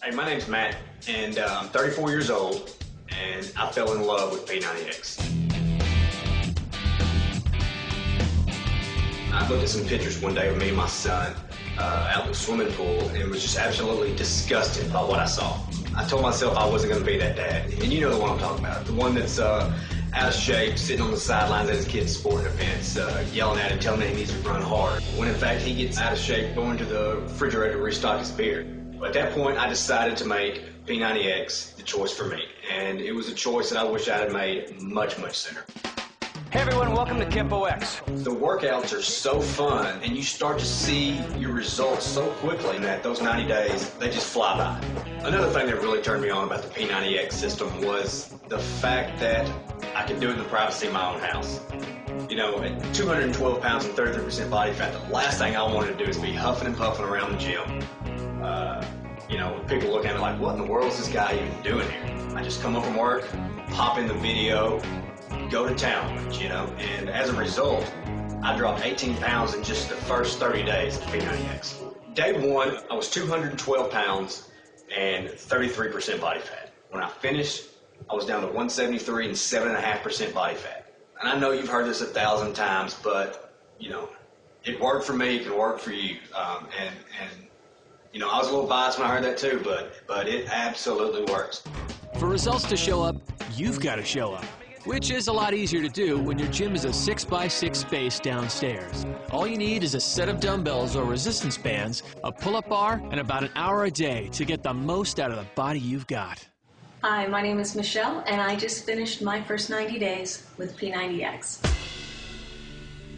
Hey, my name's Matt, and I'm 34 years old, and I fell in love with P90X. I looked at some pictures one day of me and my son out in the swimming pool and was just absolutely disgusted by what I saw. I told myself I wasn't going to be that dad, and you know the one I'm talking about, the one that's out of shape, sitting on the sidelines at his kids' sporting events, yelling at him, telling him he needs to run hard, when in fact he gets out of shape going to the refrigerator to restock his beer. At that point, I decided to make P90X the choice for me, and it was a choice that I wish I had made much, much sooner. Hey everyone, welcome to KENPO X. The workouts are so fun, and you start to see your results so quickly that those 90 days, they just fly by. Another thing that really turned me on about the P90X system was the fact that I could do it in the privacy of my own house. You know, at 212 pounds and 33% body fat, the last thing I wanted to do is be huffing and puffing around the gym. You know, with people looking at me like, what in the world is this guy even doing here? I just come home from work, pop in the video, go to town, you know, and as a result, I dropped 18 pounds in just the first 30 days of P90X. Day one, I was 212 pounds and 33% body fat. When I finished, I was down to 173 and 7.5% body fat. And I know you've heard this 1,000 times, but, you know, it worked for me, it can work for you. You know, I was a little biased when I heard that too, but it absolutely works. For results to show up, you've got to show up, which is a lot easier to do when your gym is a 6x6 space downstairs. All you need is a set of dumbbells or resistance bands, a pull-up bar, and about an hour a day to get the most out of the body you've got. Hi, my name is Michelle, and I just finished my first 90 days with P90X.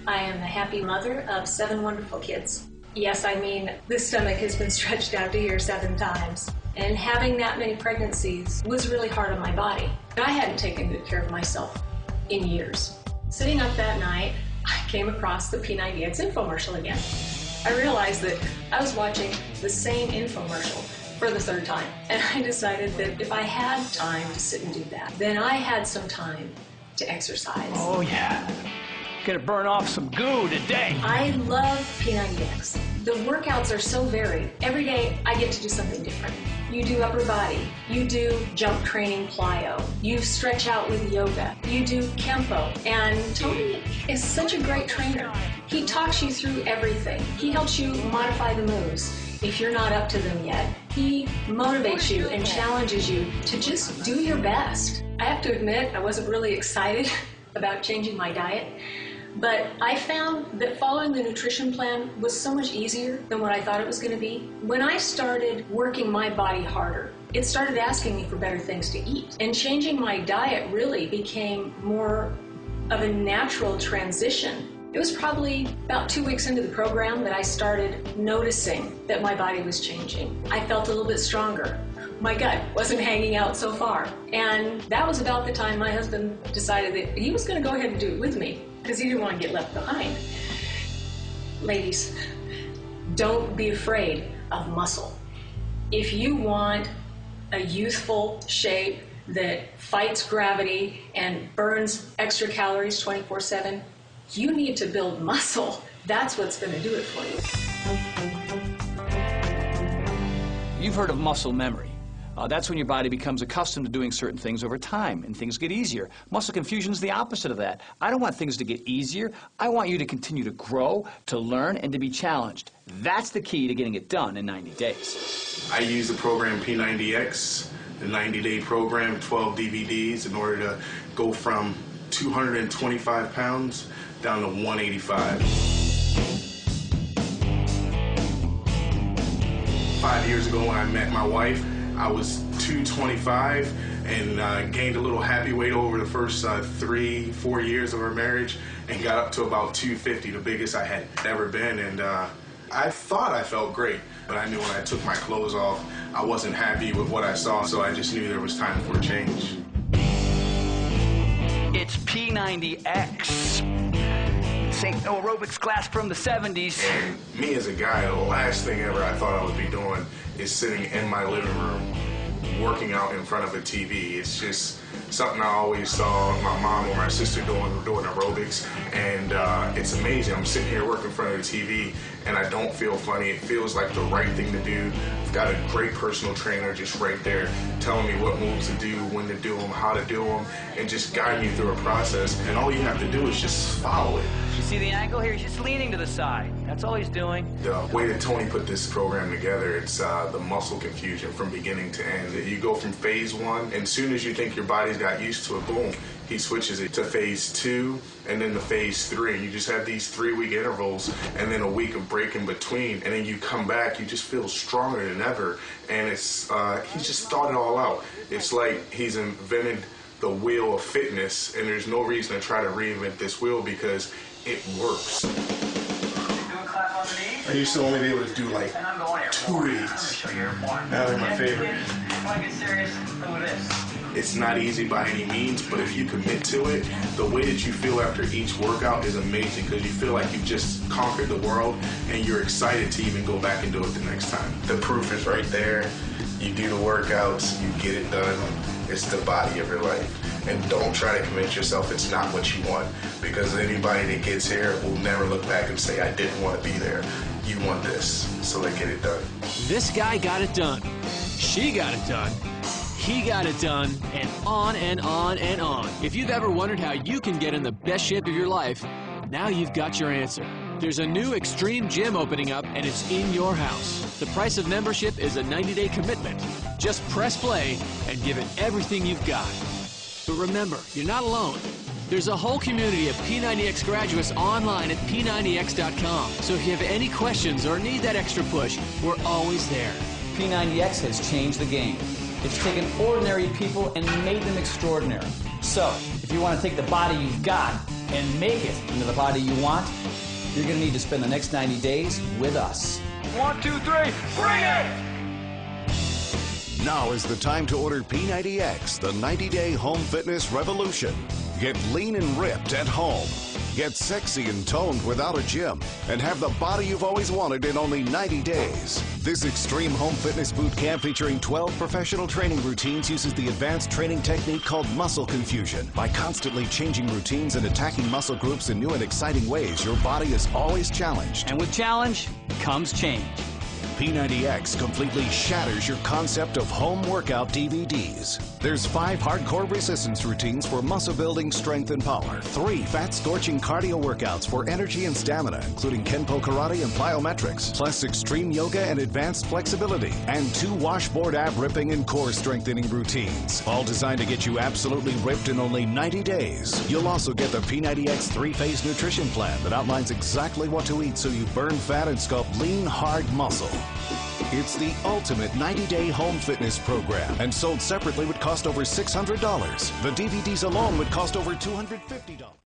I am the happy mother of 7 wonderful kids. Yes, I mean, this stomach has been stretched out to here 7 times. And having that many pregnancies was really hard on my body. I hadn't taken good care of myself in years. Sitting up that night, I came across the P90X infomercial again. I realized that I was watching the same infomercial for the 3rd time. And I decided that if I had time to sit and do that, then I had some time to exercise. Oh yeah, gonna burn off some goo today. I love P90X. The workouts are so varied. Every day I get to do something different. You do upper body, you do jump training plyo, you stretch out with yoga, you do KENPO, and Tony is such a great trainer. He talks you through everything. He helps you modify the moves if you're not up to them yet. He motivates you and challenges you to just do your best. I have to admit, I wasn't really excited about changing my diet. But I found that following the nutrition plan was so much easier than what I thought it was going to be. When I started working my body harder, it started asking me for better things to eat. And changing my diet really became more of a natural transition. It was probably about 2 weeks into the program that I started noticing that my body was changing. I felt a little bit stronger. My gut wasn't hanging out so far. And that was about the time my husband decided that he was going to go ahead and do it with me, because he didn't want to get left behind. Ladies, don't be afraid of muscle. If you want a youthful shape that fights gravity and burns extra calories 24/7, you need to build muscle. That's what's going to do it for you. You've heard of muscle memory. That's when your body becomes accustomed to doing certain things over time and things get easier. Muscle confusion is the opposite of that. I don't want things to get easier. I want you to continue to grow, to learn, and to be challenged. That's the key to getting it done in 90 days. I use the program P90X, the 90-day program, 12 DVDs, in order to go from 225 pounds down to 185. 5 years ago when I met my wife, I was 225 and gained a little happy weight over the first 3-4 years of our marriage and got up to about 250, the biggest I had ever been. And I thought I felt great, but I knew when I took my clothes off, I wasn't happy with what I saw, so I just knew there was time for a change. It's P90X. St. Aerobics class from the 70s. And me as a guy, the last thing ever I thought I would be doing is sitting in my living room working out in front of a TV. It's just, something I always saw my mom or my sister doing aerobics, and it's amazing. I'm sitting here working in front of the TV, and I don't feel funny. It feels like the right thing to do. I've got a great personal trainer just right there telling me what moves to do, when to do them, how to do them, and just guiding you through a process. And all you have to do is just follow it. You see the angle here? He's just leaning to the side. That's all he's doing. The way that Tony put this program together, it's the muscle confusion from beginning to end. You go from phase 1, and as soon as you think your body's got used to it, boom, he switches it to phase 2 and then to phase 3. And you just have these 3-week intervals and then a week of break in between. And then you come back, you just feel stronger than ever. And it's he's just thought it all out. It's like he's invented the wheel of fitness, and there's no reason to try to reinvent this wheel because it works. I used to only be able to do like 2 reads. That was my favorite. It's not easy by any means, but if you commit to it, the way that you feel after each workout is amazing because you feel like you've just conquered the world and you're excited to even go back and do it the next time. The proof is right there. You do the workouts, you get it done. It's the body of your life. And don't try to convince yourself it's not what you want, because anybody that gets here will never look back and say, I didn't want to be there. You want this, so they get it done. This guy got it done. She got it done. He got it done, and on and on and on. If you've ever wondered how you can get in the best shape of your life, now you've got your answer. There's a new extreme gym opening up, and it's in your house. The price of membership is a 90-day commitment. Just press play and give it everything you've got. But remember, you're not alone. There's a whole community of P90X graduates online at P90X.com. So if you have any questions or need that extra push, we're always there. P90X has changed the game. It's taken ordinary people and made them extraordinary. So, if you want to take the body you've got and make it into the body you want, you're going to need to spend the next 90 days with us. 1, 2, 3, bring it! Now is the time to order P90X, the 90-day home fitness revolution. Get lean and ripped at home. Get sexy and toned without a gym. And have the body you've always wanted in only 90 days. This extreme home fitness boot camp featuring 12 professional training routines uses the advanced training technique called muscle confusion. By constantly changing routines and attacking muscle groups in new and exciting ways, your body is always challenged. And with challenge comes change. P90X completely shatters your concept of home workout DVDs. There's 5 hardcore resistance routines for muscle building, strength, and power. 3 fat-scorching cardio workouts for energy and stamina, including KENPO karate and PLYOMETRICS, plus extreme yoga and advanced flexibility, and 2 washboard ab ripping and core strengthening routines, all designed to get you absolutely ripped in only 90 days. You'll also get the P90X 3-phase nutrition plan that outlines exactly what to eat so you burn fat and sculpt lean, hard muscle. It's the ultimate 90-day home fitness program, and sold separately would cost over $600. The DVDs alone would cost over $250.